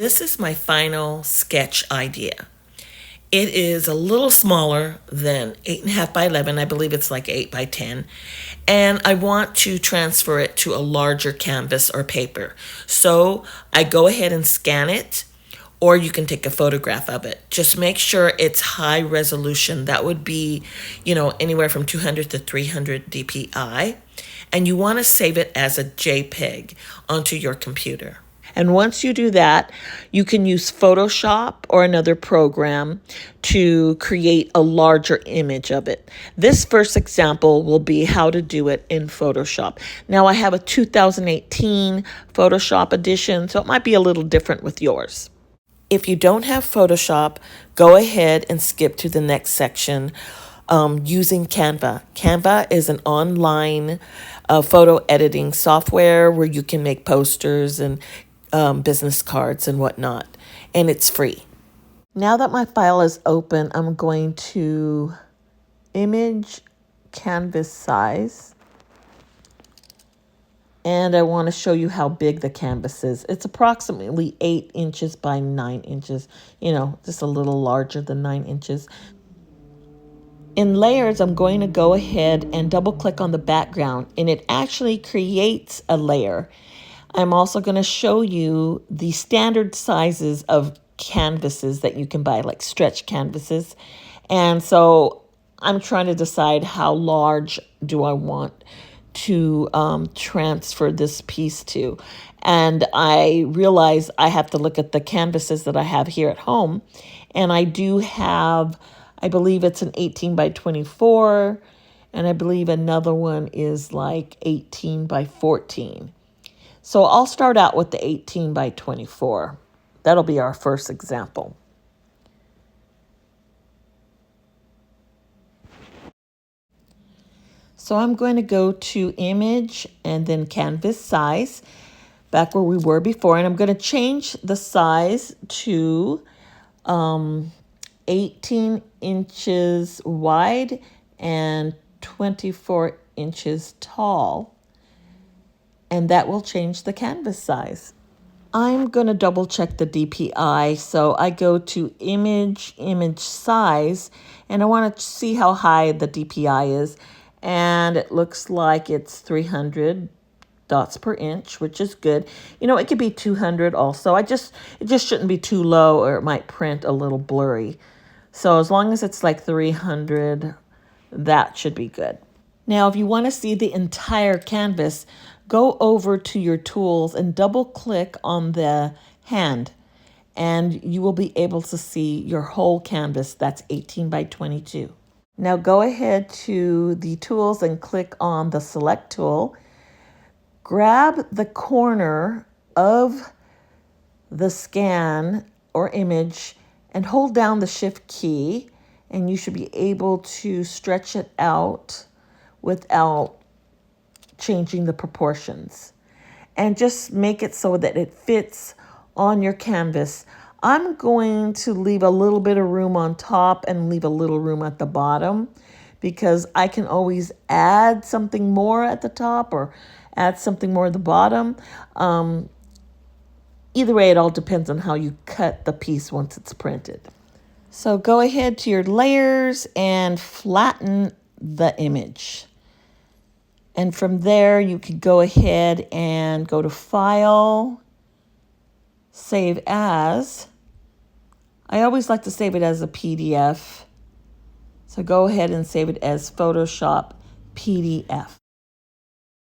This is my final sketch idea. It is a little smaller than 8.5 by 11. I believe it's like 8 by 10. And I want to transfer it to a larger canvas or paper. So I go ahead and scan it, or you can take a photograph of it. Just make sure it's high resolution. That would be, anywhere from 200 to 300 dpi. And you want to save it as a JPEG onto your computer. And once you do that, you can use Photoshop or another program to create a larger image of it. This first example will be how to do it in Photoshop. Now, I have a 2018 Photoshop edition, so it might be a little different with yours. If you don't have Photoshop, go ahead and skip to the next section using Canva. Canva is an online photo editing software where you can make posters and business cards and whatnot, and it's free. Now that my file is open, I'm going to image canvas size, and I want to show you how big the canvas is. It's approximately 8 inches by 9 inches, just a little larger than 9 inches. In layers, I'm going to go ahead and double click on the background, and it actually creates a layer. I'm also going to show you the standard sizes of canvases that you can buy, like stretch canvases. And so I'm trying to decide how large do I want to transfer this piece to. And I realize I have to look at the canvases that I have here at home. And I do have, I believe it's an 18 by 24. And I believe another one is like 18 by 14. So I'll start out with the 18 by 24. That'll be our first example. So I'm going to go to image and then canvas size, back where we were before, and I'm going to change the size to 18 inches wide and 24 inches tall. And that will change the canvas size. I'm going to double check the DPI. So I go to image size, and I want to see how high the DPI is. And it looks like it's 300 dots per inch, which is good. It could be 200 also. It just shouldn't be too low, or it might print a little blurry. So as long as it's like 300, that should be good. Now, if you want to see the entire canvas, go over to your tools and double click on the hand, and you will be able to see your whole canvas. That's 18 by 22. Now go ahead to the tools and click on the select tool. Grab the corner of the scan or image and hold down the shift key, and you should be able to stretch it out without changing the proportions, and just make it so that it fits on your canvas. I'm going to leave a little bit of room on top and leave a little room at the bottom, because I can always add something more at the top or add something more at the bottom. Either way, it all depends on how you cut the piece once it's printed. So go ahead to your layers and flatten the image. And from there, you could go ahead and go to File, Save As. I always like to save it as a PDF. So go ahead and save it as Photoshop PDF.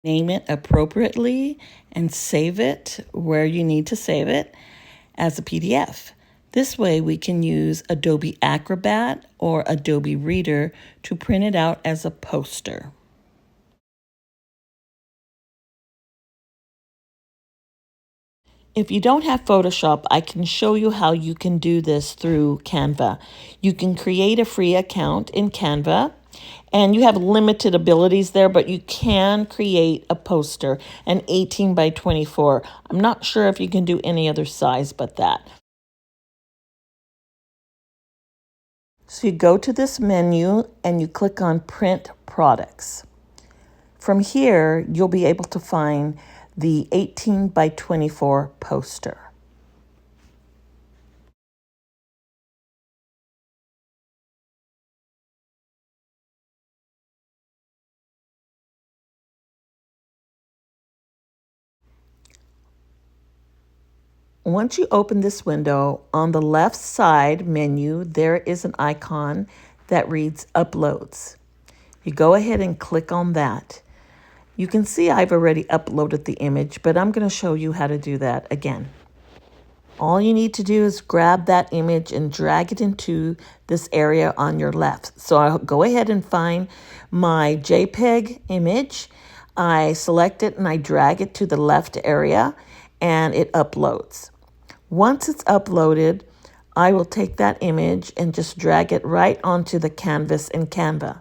Name it appropriately and save it where you need to save it as a PDF. This way we can use Adobe Acrobat or Adobe Reader to print it out as a poster. If you don't have Photoshop, I can show you how you can do this through Canva. You can create a free account in Canva, and you have limited abilities there, but you can create a poster, an 18 by 24. I'm not sure if you can do any other size but that. So you go to this menu and you click on Print Products. From here, you'll be able to find the 18 by 24 poster. Once you open this window, on the left side menu, there is an icon that reads Uploads. You go ahead and click on that. You can see I've already uploaded the image, but I'm going to show you how to do that again. All you need to do is grab that image and drag it into this area on your left. So I'll go ahead and find my JPEG image. I select it and I drag it to the left area and it uploads. Once it's uploaded, I will take that image and just drag it right onto the canvas in Canva.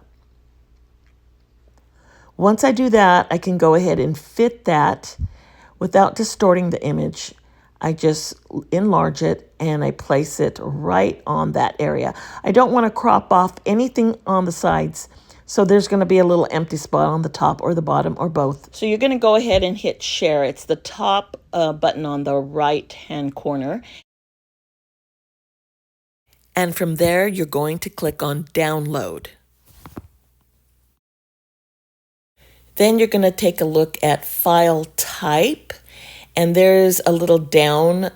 Once I do that, I can go ahead and fit that without distorting the image. I just enlarge it and I place it right on that area. I don't want to crop off anything on the sides, so there's going to be a little empty spot on the top or the bottom or both. So you're going to go ahead and hit share. It's the top button on the right hand corner. And from there, you're going to click on download. Then you're going to take a look at file type, and there's a little down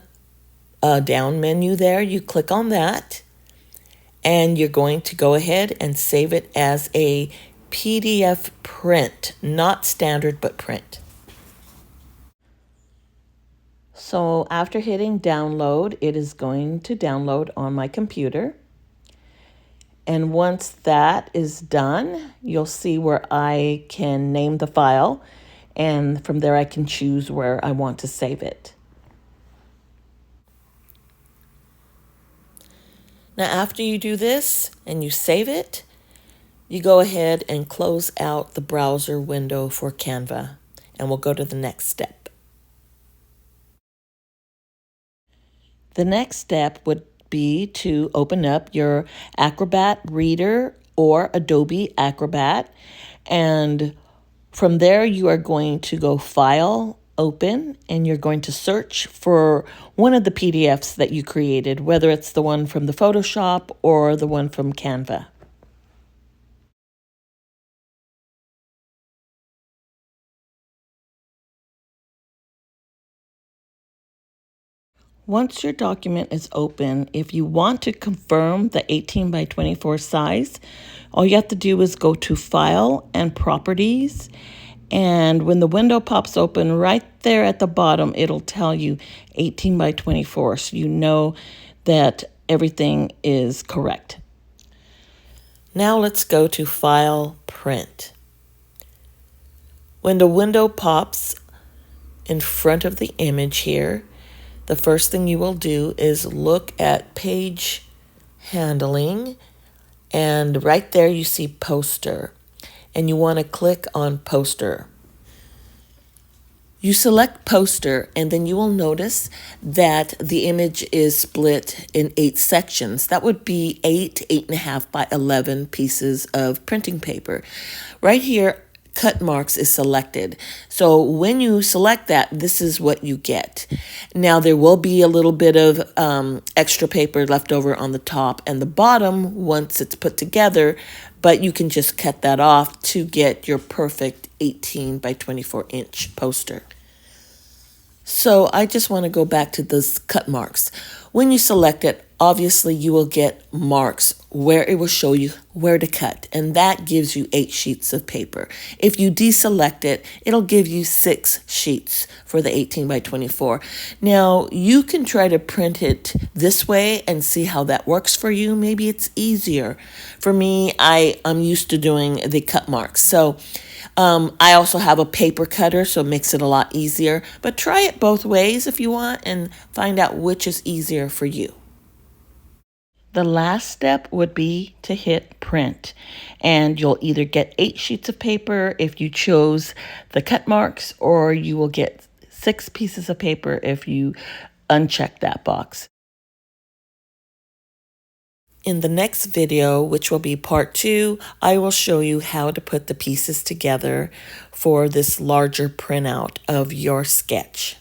menu there. You click on that, and you're going to go ahead and save it as a PDF print, not standard, but print. So after hitting download, it is going to download on my computer. And once that is done, you'll see where I can name the file, and from there I can choose where I want to save it. Now after you do this and you save it, you go ahead and close out the browser window for Canva, and we'll go to the next step. The next step would be to open up your Acrobat Reader or Adobe Acrobat, and from there you are going to go File, Open, and you're going to search for one of the PDFs that you created, whether it's the one from the Photoshop or the one from Canva. Once your document is open, if you want to confirm the 18 by 24 size, all you have to do is go to File and Properties. And when the window pops open right there at the bottom, it'll tell you 18 by 24. So you know that everything is correct. Now let's go to File, Print. When the window pops in front of the image here, the first thing you will do is look at page handling, and right there you see poster, and you want to click on poster. You select poster, and then you will notice that the image is split in 8 sections. That would be 8.5 by 11 pieces of printing paper. Right here, cut marks is selected. So when you select that, this is what you get. Now there will be a little bit of extra paper left over on the top and the bottom once it's put together, but you can just cut that off to get your perfect 18 by 24 inch poster. So I just want to go back to those cut marks. When you select it, obviously you will get marks where it will show you where to cut, and that gives you 8 sheets of paper. If you deselect it, it'll give you 6 sheets for the 18 by 24. Now you can try to print it this way and see how that works for you. Maybe it's easier. For me, I'm used to doing the cut marks. So I also have a paper cutter, so it makes it a lot easier. But try it both ways if you want and find out which is easier for you. The last step would be to hit print, and you'll either get 8 sheets of paper if you chose the cut marks, or you will get 6 pieces of paper if you uncheck that box. In the next video, which will be part 2, I will show you how to put the pieces together for this larger printout of your sketch.